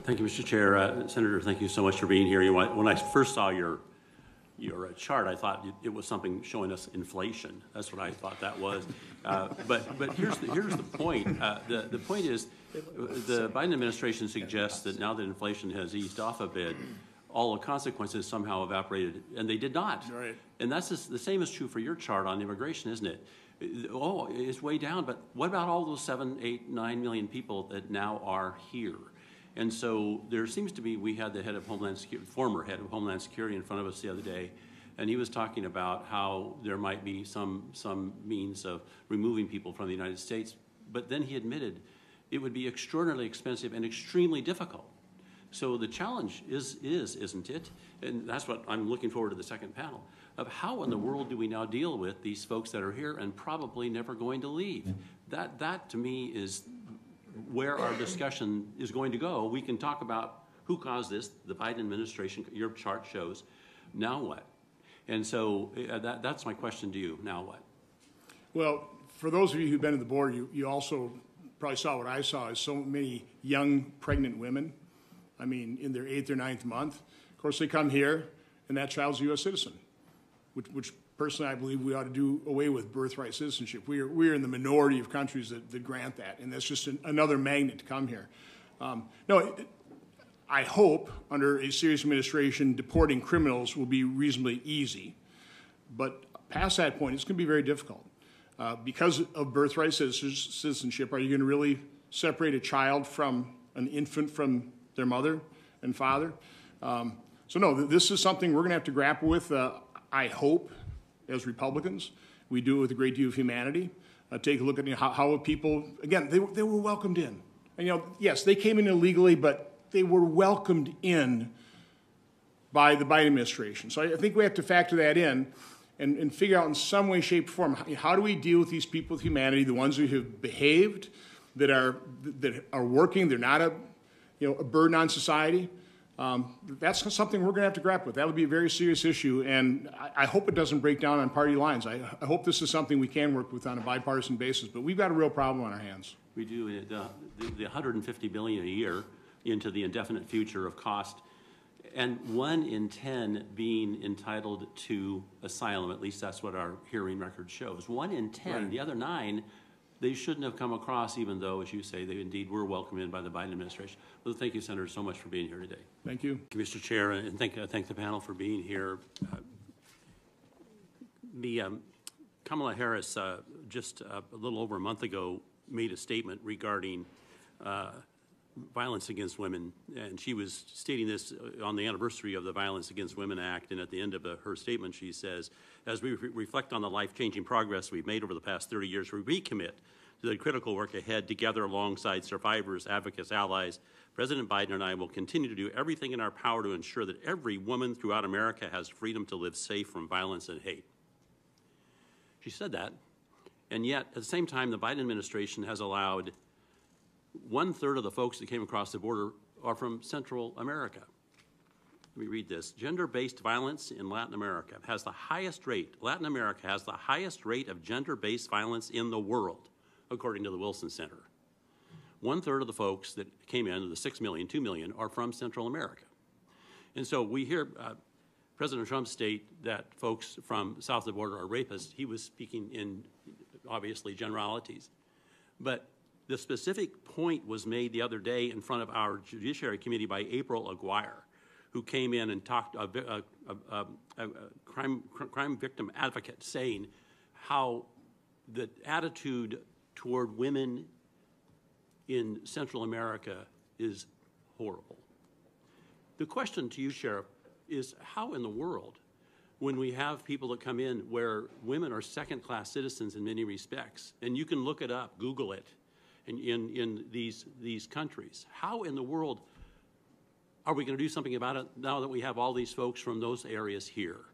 Thank you, Mr. Chair. Senator, thank you so much for being here. You know, when I first saw your chart, I thought it was something showing us inflation. That's what I thought that was. But here's the point. The point is, the Biden administration suggests that now that inflation has eased off a bit, all the consequences somehow evaporated, and they did not. Right. And that's the same is true for your chart on immigration, isn't it? Oh, it's way down, but what about all those 7, 8, 9 million people that now are here? And so there seems to be, we had the head of Homeland Security, former head of Homeland Security in front of us the other day, and he was talking about how there might be some means of removing people from the United States, but then he admitted it would be extraordinarily expensive and extremely difficult. So the challenge isn't it? And that's what I'm looking forward to the second panel, of how in the world do we now deal with these folks that are here and probably never going to leave? That to me is where our discussion is going to go. We can talk about who caused this, the Biden administration, your chart shows, now what? And so that's my question to you, now what? Well, for those of you who've been to the border, you also probably saw what I saw, is so many young pregnant women, I mean, in their 8th or 9th month. Of course, they come here, and that child's a U.S. citizen, which personally I believe we ought to do away with birthright citizenship. We're in the minority of countries that grant that, and that's just another magnet to come here. I hope under a serious administration, deporting criminals will be reasonably easy, but past that point, it's going to be very difficult. Because of birthright citizenship, are you going to really separate a child from an infant from their mother and father? So no, this is something we're going to have to grapple with, I hope, as Republicans. We do it with a great deal of humanity. Take a look at how people, again, they were welcomed in. And, yes, they came in illegally, but they were welcomed in by the Biden administration. So I think we have to factor that in and figure out in some way, shape, or form, how do we deal with these people with humanity, the ones who have behaved, that are working, they're not a burden on society. That's something we're going to have to grapple with. That would be a very serious issue, and I hope it doesn't break down on party lines. I hope this is something we can work with on a bipartisan basis, but we've got a real problem on our hands. We do. The $150 billion a year into the indefinite future of cost, and 1 in 10 being entitled to asylum. At least that's what our hearing record shows. 1 in 10. Right. The other 9, they shouldn't have come across, even though, as you say, they indeed were welcomed in by the Biden administration. Well, thank you, Senator, so much for being here today. Thank you. Thank you, Mr. Chair, and thank the panel for being here. Kamala Harris, just a little over a month ago, made a statement regarding violence against women, and she was stating this on the anniversary of the Violence Against Women Act, and at the end of her statement she says, as we reflect on the life-changing progress we've made over the past 30 years, we recommit to the critical work ahead together alongside survivors, advocates, allies. President Biden and I will continue to do everything in our power to ensure that every woman throughout America has freedom to live safe from violence and hate. She said that, and yet at the same time the Biden administration has allowed 1/3 of the folks that came across the border are from Central America. Let me read this. Gender-based violence in Latin America has the highest rate. Latin America has the highest rate of gender-based violence in the world, according to the Wilson Center. 1/3 of the folks that came in, the 6 million, 2 million, are from Central America. And so we hear President Trump state that folks from south of the border are rapists. He was speaking in, obviously, generalities. But the specific point was made the other day in front of our Judiciary Committee by April Aguirre, who came in and talked, a crime victim advocate, saying how the attitude toward women in Central America is horrible. The question to you, Sheriff, is how in the world, when we have people that come in where women are second-class citizens in many respects, and you can look it up, Google it, in these countries, how in the world are we going to do something about it now that we have all these folks from those areas here?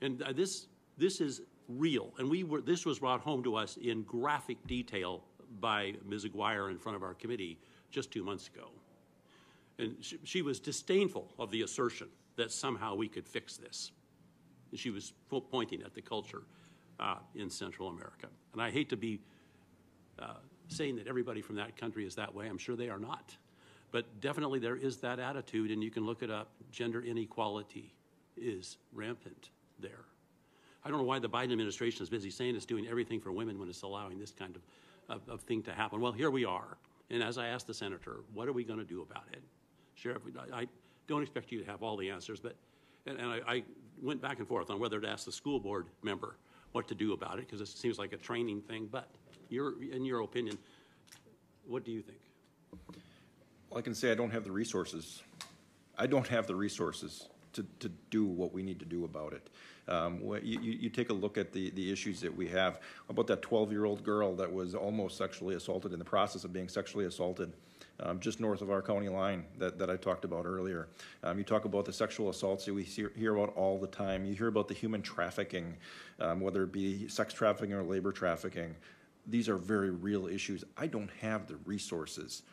And this is real, and this was brought home to us in graphic detail by Ms. Aguirre in front of our committee just 2 months ago. And she was disdainful of the assertion that somehow we could fix this. And she was pointing at the culture in Central America. And I hate to be saying that everybody from that country is that way. I'm sure they are not. But definitely there is that attitude, and you can look it up. Gender inequality is rampant there. I don't know why the Biden administration is busy saying it's doing everything for women when it's allowing this kind of thing to happen. Well, here we are. And as I asked the senator, what are we going to do about it? Sheriff, I don't expect you to have all the answers, but I went back and forth on whether to ask the school board member what to do about it, because it seems like a training thing. But in your opinion, what do you think? Well, I can say I don't have the resources. I don't have the resources to do what we need to do about it. You take a look at the issues that we have about that 12-year-old girl that was almost sexually assaulted, in the process of being sexually assaulted, just north of our county line that I talked about earlier. You talk about the sexual assaults that we hear about all the time. You hear about the human trafficking, whether it be sex trafficking or labor trafficking. These are very real issues. I don't have the resources.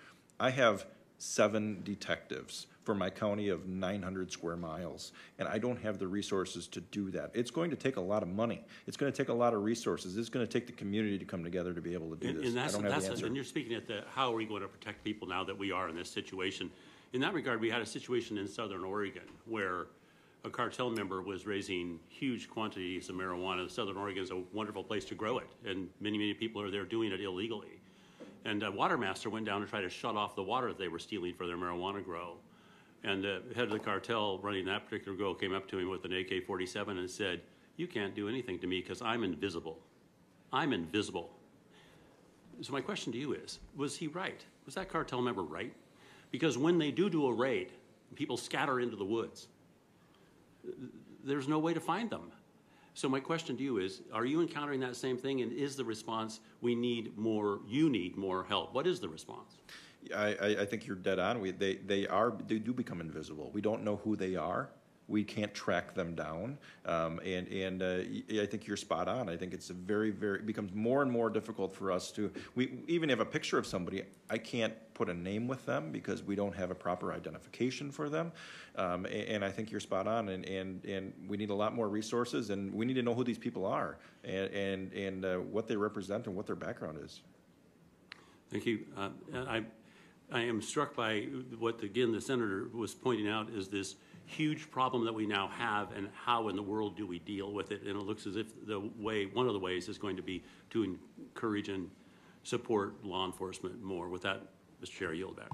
I have 7 detectives for my county of 900 square miles, and I don't have the resources to do that. It's going to take a lot of money. It's going to take a lot of resources. It's going to take the community to come together to be able to do this. And I don't have the answer. And you're speaking at how are we going to protect people now that we are in this situation? In that regard, we had a situation in Southern Oregon where a cartel member was raising huge quantities of marijuana. Southern Oregon is a wonderful place to grow it, and many, many people are there doing it illegally. And a water master went down to try to shut off the water that they were stealing for their marijuana grow. And the head of the cartel running that particular grow came up to him with an AK-47 and said, "You can't do anything to me because I'm invisible. I'm invisible." So my question to you is, was he right? Was that cartel member right? Because when they do a raid, people scatter into the woods. There's no way to find them. So my question to you is, are you encountering that same thing, and is the response, you need more help? What is the response? I think you're dead on. They do become invisible. We don't know who they are. We can't track them down, and I think you're spot on. I think it's it becomes more and more difficult for us to. We even have a picture of somebody. I can't put a name with them because we don't have a proper identification for them, and I think you're spot on. And we need a lot more resources, and we need to know who these people are, and what they represent and what their background is. Thank you. I am struck by what, again, the senator was pointing out is this huge problem that we now have, and how in the world do we deal with it? And it looks as if one of the ways is going to be to encourage and support law enforcement more. With that, Mr. Chair, I yield back.